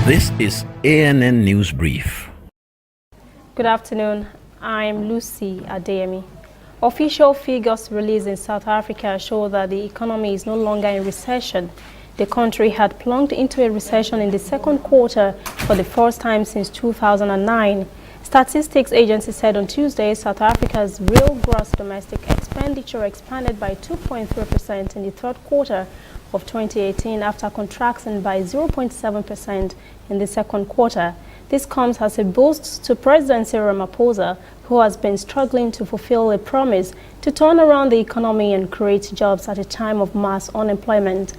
This is ANN News Brief. Good afternoon. I'm Lucy Adeyemi. Official figures released in South Africa show that the economy is no longer in recession. The country had plunged into a recession in the second quarter for the first time since 2009. Statistics Agency said on Tuesday South Africa's real gross domestic expenditure expanded by 2.3% in the third quarter of 2018 after contracting by 0.7% in the second quarter. This comes as a boost to President Cyril Ramaphosa, who has been struggling to fulfill a promise to turn around the economy and create jobs at a time of mass unemployment.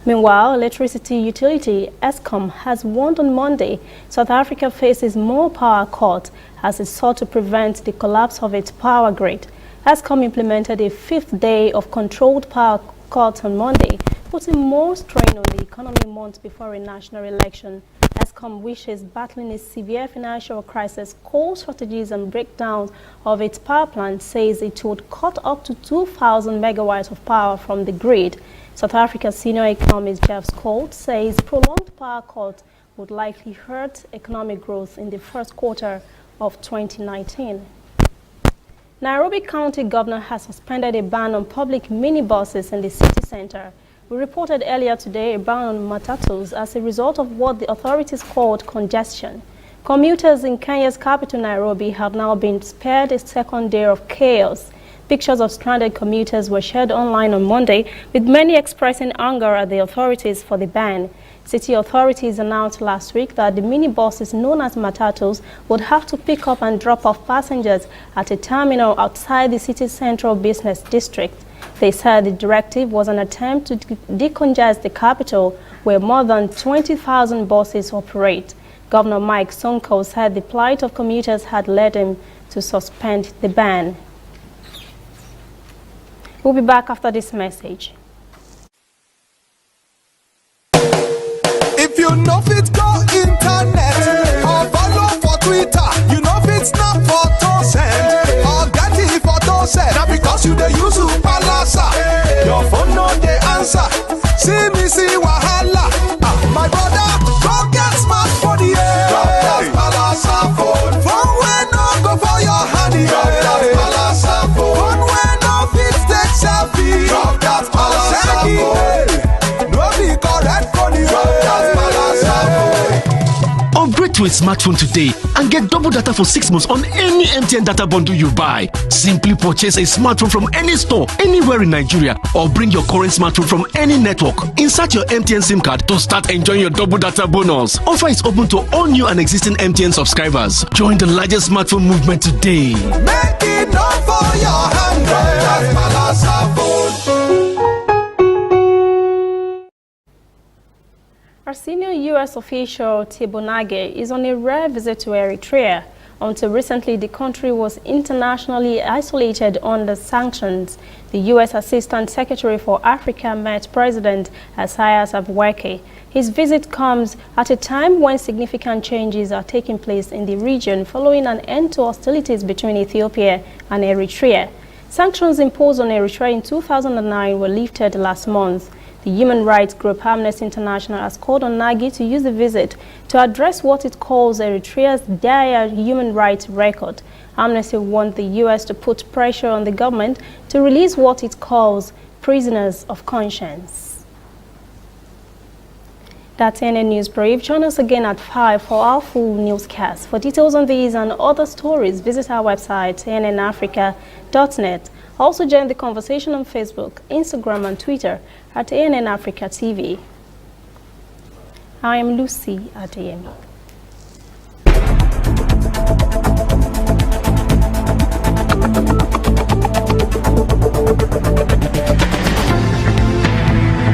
Meanwhile, electricity utility Eskom has warned on Monday South Africa faces more power cuts as it sought to prevent the collapse of its power grid. Eskom implemented a fifth day of controlled power cuts on Monday, putting more strain on the economy months before a national election. Eskom wishes battling a severe financial crisis, core strategies and breakdowns of its power plant says it would cut up to 2,000 megawatts of power from the grid. South Africa's senior economist Jeff Scott says prolonged power cuts would likely hurt economic growth in the first quarter of 2019. Nairobi County Governor has suspended a ban on public minibuses in the city center. We reported earlier today a ban on matatus as a result of what the authorities called congestion. Commuters in Kenya's capital, Nairobi, have now been spared a second day of chaos. Pictures of stranded commuters were shared online on Monday, with many expressing anger at the authorities for the ban. City authorities announced last week that the minibuses known as matatus would have to pick up and drop off passengers at a terminal outside the city's central business district. They said the directive was an attempt to decongest the capital, where more than 20,000 buses operate. Governor Mike Sonko said the plight of commuters had led him to suspend the ban. We'll be back after this message. If you know fit go internet or follow for Twitter, you know fit snap photo send or get it photo send. Now because you dey use Palasa, your phone no dey answer. See me see wahala. My brother, go get smartphone, yeah. Drop that Palasa phone. Phone wey no go for your hand, yeah. Drop that Palasa phone. Phone wey no fit take selfie. Drop that Palasa phone. No be correct phone, yeah. Drop that Palasa phone. Upgrade to a smartphone today and get double data for 6 months on any MTN data bundle you buy. Simply purchase a smartphone from any store, anywhere in Nigeria, or bring your current smartphone from any network. Insert your MTN SIM card to start enjoying your double data bonus. Offer is open to all new and existing MTN subscribers. Join the largest smartphone movement today. Make it up for your hand, that's Palasa phone. Our senior U.S. official, Tibonage, is on a rare visit to Eritrea. Until recently, the country was internationally isolated under sanctions. The U.S. Assistant Secretary for Africa met President Isaias Afwerki. His visit comes at a time when significant changes are taking place in the region following an end to hostilities between Ethiopia and Eritrea. Sanctions imposed on Eritrea in 2009 were lifted last month. The human rights group Amnesty International has called on Nagy to use the visit to address what it calls Eritrea's dire human rights record. Amnesty wants the U.S. to put pressure on the government to release what it calls prisoners of conscience. That's ANN News Brief. Join us again at 5 for our full newscast. For details on these and other stories, visit our website, annafrica.net. Also join the conversation on Facebook, Instagram, and Twitter at ANN Africa TV. I am Lucy Adeyemi.